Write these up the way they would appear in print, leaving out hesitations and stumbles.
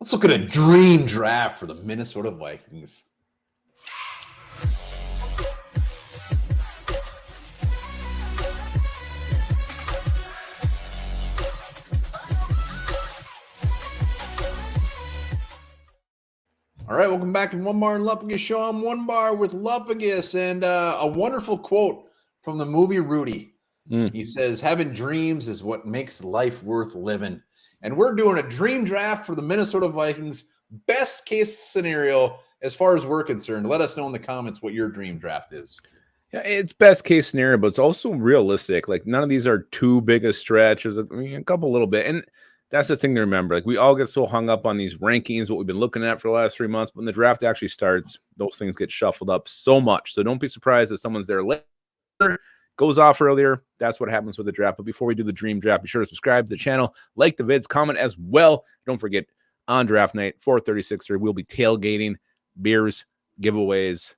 Let's look at a dream draft for the Minnesota Vikings. All right, welcome back to Onebar and Lupagus Show. I'm Onebar with Lupagus, and a wonderful quote from the movie Rudy. He says, "Having dreams is what makes life worth living." And we're doing a dream draft for the Minnesota Vikings. Best case scenario as far as we're concerned. Let us know in the comments what your dream draft is. Yeah, it's best case scenario, but it's also realistic. Like, none of these are too big a stretch. There's a couple little bit. And that's the thing to remember. Like, we all get so hung up on these rankings, what we've been looking at for the last 3 months. When the draft actually starts, those things get shuffled up so much. So don't be surprised if someone's there later, goes off earlier. That's what happens with the draft. But before we do the dream draft, be sure to subscribe to the channel, like the vids, comment as well. Don't forget, on draft night, 4:36, we'll be tailgating, beers, giveaways,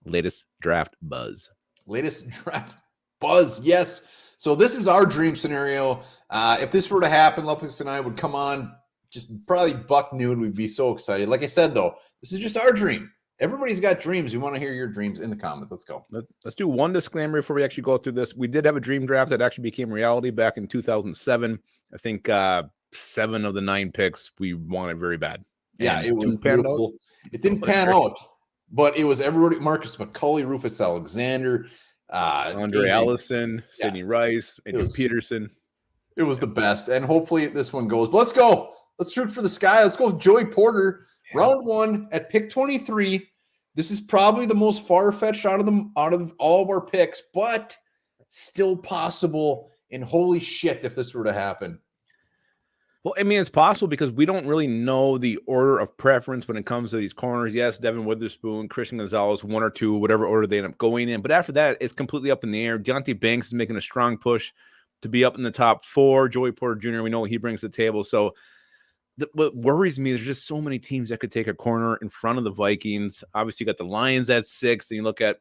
latest draft buzz. Latest draft buzz, yes. So this is our dream scenario. If this were to happen, Lupagus and I would come on just probably buck nude. We'd be so excited. Like I said, though, this is just our dream. Everybody's got dreams. We want to hear your dreams in the comments. Let's go. Let's do one disclaimer before we actually go through this. We did have a dream draft that actually became reality back in 2007. I think 7 of the 9 picks we wanted very bad. Yeah, it was beautiful. It didn't pan out, but it was everybody: Marcus McCulley, Rufus Alexander, Andre Allison, Sidney Rice, Adrian Peterson. It was the best, and hopefully this one goes. But let's go. Let's shoot for the sky. Let's go with Joey Porter, round 1 at pick 23. This is probably the most far-fetched out of all of our picks, but still possible. And holy shit, if this were to happen. Well, I mean, it's possible because we don't really know the order of preference when it comes to these corners. Yes, Devin Witherspoon, Christian Gonzalez, 1 or 2, whatever order they end up going in. But after that, it's completely up in the air. Deontay Banks is making a strong push to be up in the top 4. Joey Porter Jr., we know what he brings to the table. So what worries me, there's just so many teams that could take a corner in front of the Vikings. Obviously, you got the Lions at 6. Then you look at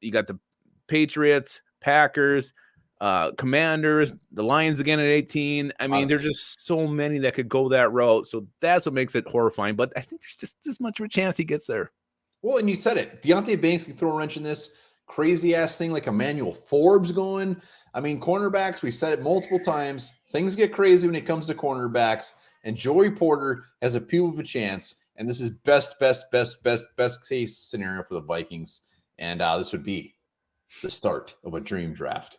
you got the Patriots, Packers, Commanders, the Lions again at 18. I mean, there's just so many that could go that route. So that's what makes it horrifying. But I think there's just this much of a chance he gets there. Well, and you said it. Deontay Banks can throw a wrench in this crazy-ass thing like Emmanuel Forbes going. I mean, cornerbacks, we've said it multiple times. Things get crazy when it comes to cornerbacks. And Joey Porter has a pew of a chance. And this is best case scenario for the Vikings. And this would be the start of a dream draft.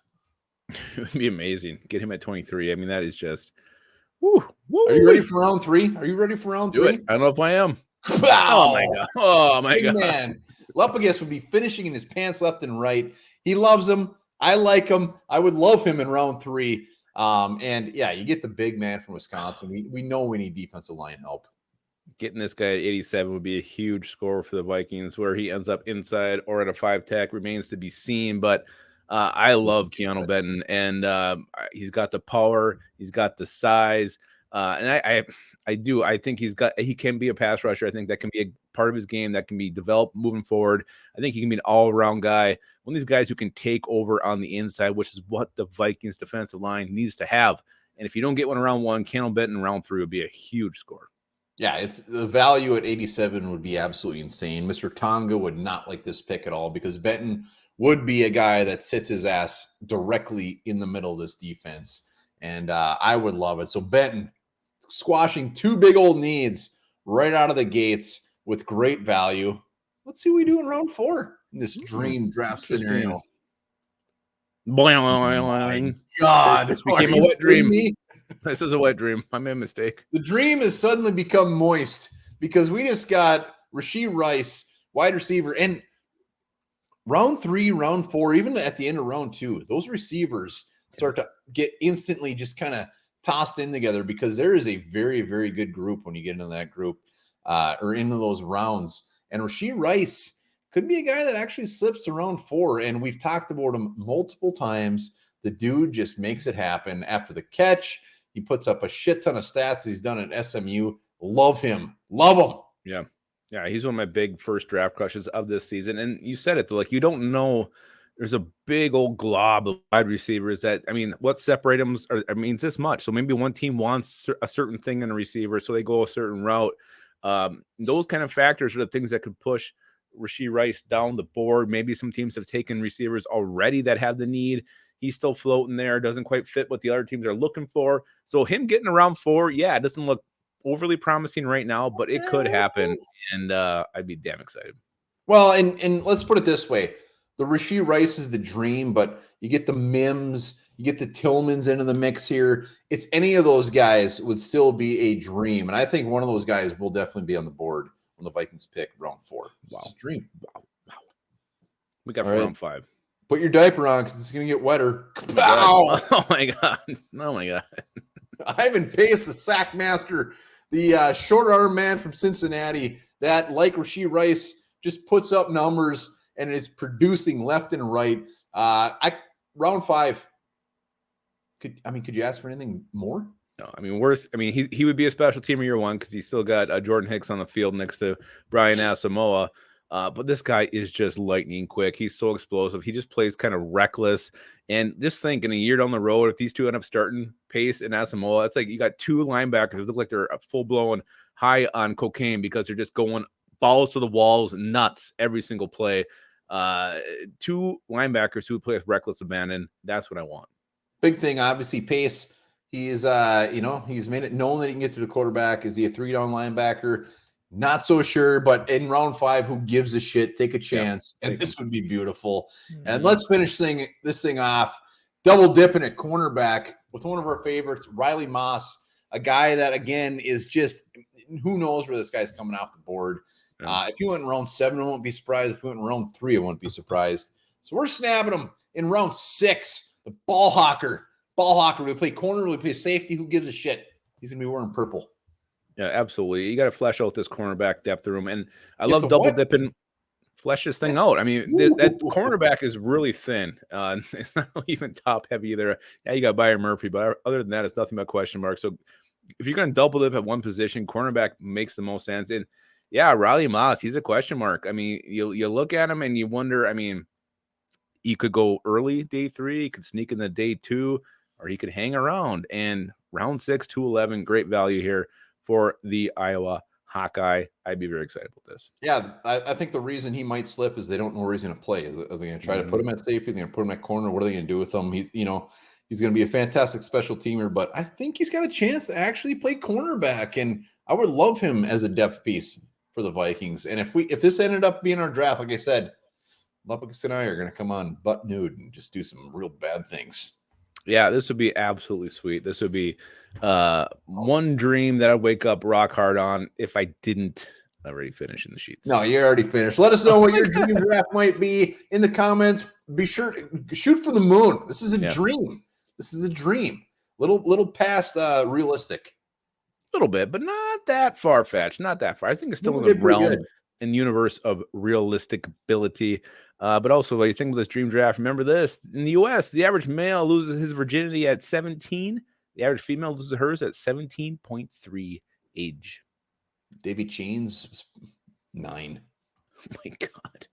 It would be amazing. Get him at 23. I mean, that is just woo. Are you ready for round 3? Are you ready for round 3? I don't know if I am. Wow. Oh my god. Oh my god. Man. Lupagus would be finishing in his pants left and right. He loves him. I like him. I would love him in round 3. And yeah, you get the big man from Wisconsin. We know we need defensive line help. Getting this guy at 87 would be a huge score for the Vikings. Where he ends up inside or at a 5 tech remains to be seen. But I love Keanu Benton, and he's got the power, he's got the size, and I think he can be a pass rusher. I think that can be a part of his game that can be developed moving forward. I think he can be an all-around guy, one of these guys who can take over on the inside, which is what the Vikings defensive line needs to have. And if you don't get one in round 1, Keanu Benton in round 3 would be a huge score. Yeah, it's the value at 87 would be absolutely insane. Mr. Tonga would not like this pick at all because Benton would be a guy that sits his ass directly in the middle of this defense. And I would love it. So Benton squashing 2 big old needs right out of the gates with great value. Let's see what we do in round 4 in this dream draft scenario. Boing. God, this became a wet dream. This is a wet dream. I made a mistake. The dream has suddenly become moist because we just got Rasheed Rice, wide receiver, and round 3, round 4, even at the end of round 2, those receivers start to get instantly just kind of tossed in together because there is a very, very good group when you get into that group or into those rounds. And Rasheed Rice could be a guy that actually slips to round 4. And we've talked about him multiple times. The dude just makes it happen after the catch. He puts up a shit ton of stats he's done at SMU. Love him. Love him. Yeah, he's one of my big first draft crushes of this season. And you said it, like, you don't know there's a big old glob of wide receivers that, I mean, what separate them means this much. So maybe one team wants a certain thing in a receiver, so they go a certain route. Those kind of factors are the things that could push Rasheed Rice down the board. Maybe some teams have taken receivers already that have the need. He's still floating there, doesn't quite fit what the other teams are looking for. So him getting around 4, yeah, it doesn't look overly promising right now, but it could happen, and I'd be damn excited. Well, and let's put it this way. The Rasheed Rice is the dream, but you get the Mims, you get the Tillmans into the mix here. It's any of those guys would still be a dream. And I think one of those guys will definitely be on the board when the Vikings pick round 4. Wow. It's a dream. Wow. We got round 5. Put your diaper on because it's going to get wetter. Oh my God. Oh my God. Ivan Pace, the sack master, the short arm man from Cincinnati that, like Rasheed Rice, just puts up numbers and is producing left and right. Round 5. Could you ask for anything more? No, I mean, worse. I mean, he would be a special teamer year 1 because he's still got Jordan Hicks on the field next to Brian Asamoah. But this guy is just lightning quick. He's so explosive. He just plays kind of reckless. And just think, in a year down the road, if these two end up starting, Pace and Asamoah, it's like you got 2 linebackers who look like they're full-blown high on cocaine because they're just going balls to the walls, nuts every single play. 2 linebackers who play with reckless abandon. That's what I want. Big thing, obviously, Pace. He's he's made it known that he can get to the quarterback. Is he a 3-down linebacker? Not so sure, but in round 5, who gives a shit? Take a chance, and this would be beautiful. And let's finish this thing off. Double dipping at cornerback with one of our favorites, Riley Moss, a guy that, again, is just, who knows where this guy's coming off the board. If he went in round 7, I won't be surprised. If he went in round 3, I won't be surprised. So we're snapping him in round 6. The ball hawker. We play corner, we play safety. Who gives a shit? He's going to be wearing purple. Yeah, absolutely. You got to flesh out this cornerback depth room. And I love double dipping, flesh this thing out. I mean, that cornerback is really thin. It's not even top heavy either. Yeah, you got Byron Murphy, but other than that, it's nothing but question marks. So if you're going to double dip at one position, cornerback makes the most sense. And yeah, Riley Moss, he's a question mark. I mean, you look at him and you wonder, I mean, he could go early day 3, he could sneak in the day 2, or he could hang around. And round 6, 211, great value here for the Iowa Hawkeye. I'd be very excited about this. Yeah, I think the reason he might slip is they don't know where he's going to play. Are they going to try to put him at safety? Are they going to put him at corner? What are they going to do with him? He's going to be a fantastic special teamer, but I think he's got a chance to actually play cornerback, and I would love him as a depth piece for the Vikings. And if this ended up being our draft, like I said, Lupagus and I are going to come on butt nude and just do some real bad things. Yeah, this would be absolutely sweet. This would be one dream that I'd wake up rock hard on if I didn't already finish in the sheets. No, you're already finished. Let us know what your dream draft might be in the comments. Be sure to shoot for the moon. This is a dream. This is a dream. Little past realistic. A little bit, but not that far-fetched. Not that far. I think it's still in the realm and universe of realistic ability. But also, when you think of this dream draft, remember this. In the U.S., the average male loses his virginity at 17. The average female loses hers at 17.3 age. Davy Chains was 9. Oh, my God.